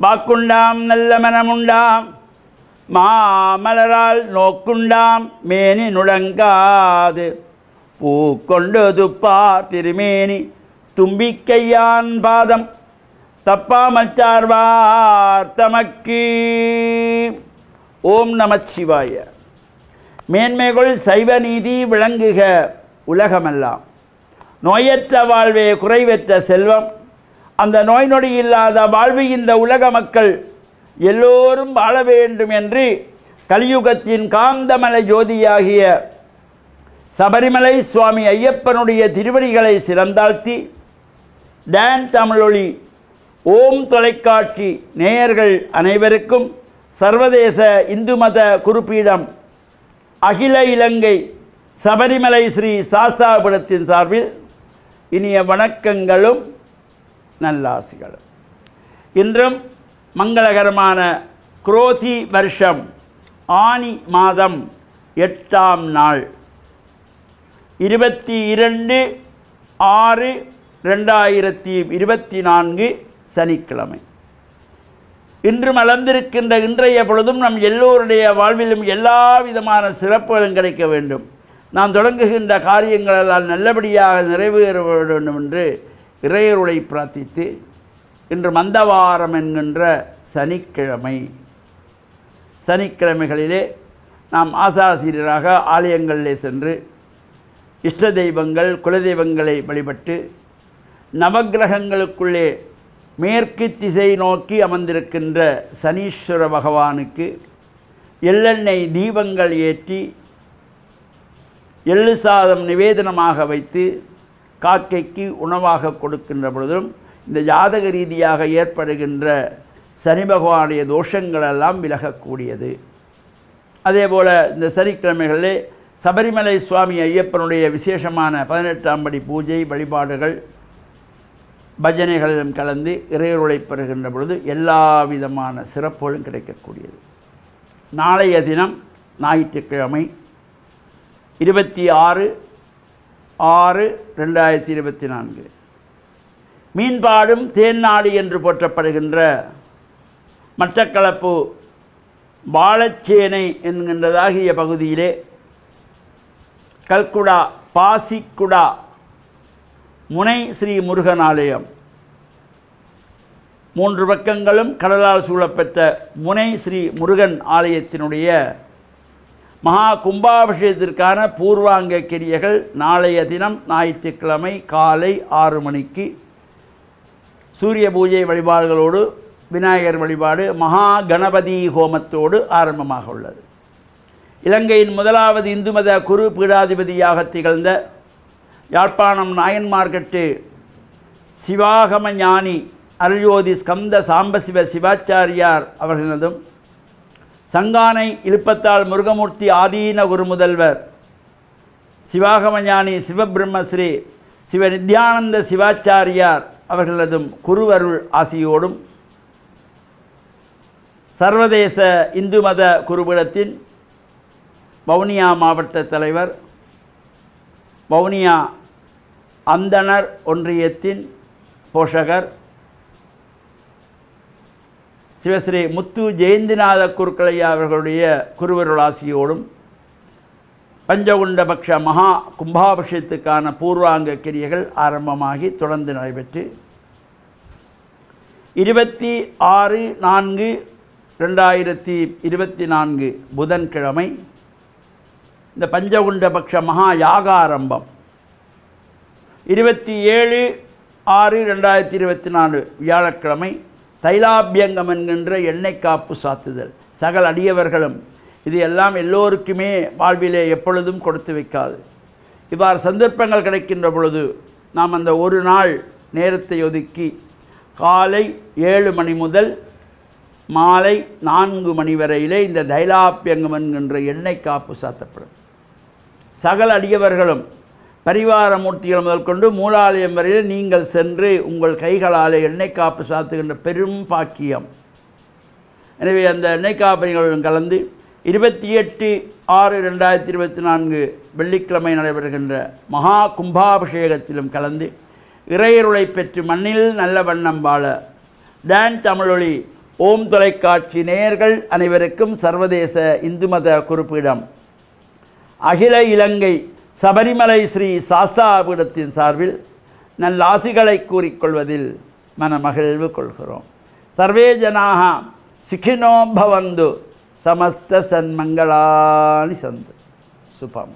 வாக்குண்டாம் நல்ல மனமுண்டாம் மாமலரால் நோக்குண்டாம் மேனி நுழங்காது பூக்கொண்டு துப்பார் திருமேனி தும்பிக்கையான் பாதம் தப்பாமல் சார்வார் தமக்கு. ஓம் நமச்சிவாய. மேன்மைகள் சைவ நீதி விளங்குக உலகமெல்லாம். நோயற்ற வாழ்வே குறைவற்ற செல்வம். அந்த நோய் நொடி இல்லாத வாழ்வு இந்த உலக மக்கள் எல்லோரும் வாழ வேண்டும் என்று கலியுகத்தின் காந்தமலை ஜோதியாகிய சபரிமலை சுவாமி ஐயப்பனுடைய திருவடிகளை சிறந்தாழ்த்தி டான் தமிழொலி ஓம் தொலைக்காட்சி நேயர்கள் அனைவருக்கும் சர்வதேச இந்து மத குருப்பீடம் அகில இலங்கை சபரிமலை ஸ்ரீ சாஸ்தாபுரத்தின் சார்பில் இனிய வணக்கங்களும் நல்லாசிகளும். இன்றும் மங்களகரமான குரோதி வருஷம் ஆனி மாதம் 8ஆம் நாள் 22/6/2024 சனிக்கிழமை. இன்று மலர்ந்திருக்கின்ற இன்றைய பொழுதும் நம் எல்லோருடைய வாழ்விலும் எல்லா விதமான சிறப்புகளும் கிடைக்க வேண்டும். நாம் தொடங்குகின்ற காரியங்களெல்லாம் நல்லபடியாக நிறைவேற வேண்டும் என்று இறையருளை பிரார்த்தித்து இன்று மந்தவாரம் என்கின்ற சனிக்கிழமை. சனிக்கிழமைகளிலே நாம் ஆசாசீரியராக ஆலயங்களிலே சென்று இஷ்ட தெய்வங்கள் குலதெய்வங்களை வழிபட்டு நவக்கிரகங்களுக்குள்ளே மேற்கு திசை நோக்கி அமர்ந்திருக்கின்ற சனீஸ்வர பகவானுக்கு எள்ளெண்ணெய் தீபங்கள் ஏற்றி எள்ளு சாதம் நிவேதனமாக வைத்து காக்கைக்கு உணவாக கொடுக்கின்ற பொழுதும் இந்த ஜாதக ரீதியாக ஏற்படுகின்ற சனி பகவானுடைய தோஷங்களெல்லாம் விலகக்கூடியது. அதேபோல் இந்த சனிக்கிழமைகளிலே சபரிமலை சுவாமி ஐயப்பனுடைய விசேஷமான 18ஆம் படி பூஜை வழிபாடுகள் பஜனைகளிலும் கலந்து இறையருளை பெறுகின்ற பொழுது எல்லா விதமான சிறப்புகளும் கிடைக்கக்கூடியது. நாளைய தினம் ஞாயிற்றுக்கிழமை 26/6/2024 மீன்பாடும் தேன்நாடு என்று போற்றப்படுகின்ற மட்டக்களப்பு வாழச்சேனை என்கின்றதாகிய பகுதியிலே கல்குடா பாசிக்குடா முனை ஸ்ரீ முருகன் ஆலயம், 3 பக்கங்களும் கடலால் சூழப்பெற்ற முனை ஸ்ரீ முருகன் ஆலயத்தினுடைய மகா கும்பாபிஷேகத்திற்கான பூர்வாங்க கிரியைகள் நாளைய தினம் ஞாயிற்றுக்கிழமை காலை 6 மணிக்கு சூரிய பூஜை வழிபாடுகளோடு விநாயகர் வழிபாடு மகா கணபதி ஹோமத்தோடு ஆரம்பமாக உள்ளது. இலங்கையின் முதலாவது இந்து மத குரு பீடாதிபதியாக திகழ்ந்த யாழ்ப்பாணம் நாயன்மார்கட்டு சிவாகம ஞானி அருள்ஜோதி ஸ்கந்த சாம்பசிவ சிவாச்சாரியார் அவர்களதும் சங்கானை இழுப்பத்தாள் முருகமூர்த்தி ஆதீன குரு முதல்வர் சிவாகம ஞானி சிவபிரம்மஸ்ரீ சிவ நித்யானந்த சிவாச்சாரியார் அவர்களதும் குருவருள் ஆசியோடும் சர்வதேச இந்து மத குருபீடத்தின் வவுனியா மாவட்ட தலைவர், வவுனியா அந்தணர் ஒன்றியத்தின் போஷகர் சிவஸ்ரீ முத்து ஜெயந்திநாத குருக்களையா அவர்களுடைய குருவருள் ஆசியோடும் பஞ்சகுண்டபக்ஷ மகா கும்பாபிஷேகத்துக்கான பூர்வாங்க கிரியைகள் ஆரம்பமாகி தொடர்ந்து நடைபெற்று 26/4/2024 புதன்கிழமை இந்த பஞ்சகுண்டபக்ஷ மகா யாகாரம்பம். 27/6/2024 வியாழக்கிழமை தைலாபியங்கம் என்கின்ற எண்ணெய் காப்பு சாத்துதல். சகல அடியவர்களும் இது எல்லாம் எல்லோருக்குமே வாழ்விலே எப்பொழுதும் கொடுத்து வைக்காது. இவ்வாறு சந்தர்ப்பங்கள் கிடைக்கின்ற பொழுது நாம் அந்த ஒரு நாள் நேரத்தை ஒதுக்கி காலை 7 மணி முதல் மாலை 4 மணி வரையிலே இந்த தைலாபியங்கம் என்கின்ற எண்ணெய் காப்பு சாத்தப்படும். சகல அடியவர்களும் பரிவார மூர்த்திகள் முதல் கொண்டு மூலாலயம் வரையில் நீங்கள் சென்று உங்கள் கைகளால் எண்ணெய் காப்பு சாத்துகின்ற பெரும் பாக்கியம். எனவே அந்த எண்ணெய் காப்பிகளுடன் கலந்து 28/6/2024 வெள்ளிக்கிழமை நடைபெறுகின்ற மகா கும்பாபிஷேகத்திலும் கலந்து இறையருளை பெற்று மண்ணில் நல்ல வண்ணம் வாழ டான் தமிழொலி ஓம் தொலைக்காட்சி நேயர்கள் அனைவருக்கும் சர்வதேச இந்து மத குறிப்பீடம் அகில இலங்கை சபரிமலை ஸ்ரீ சாஸ்தாபீடத்தின் சார்பில் நல்லாசிகளை கூறிக்கொள்வதில் மனமகிழ்வு கொள்கிறோம். சர்வே ஜனாக சுகினோ பவந்து சமஸ்த சன்மங்களானி சந்து சுபம்.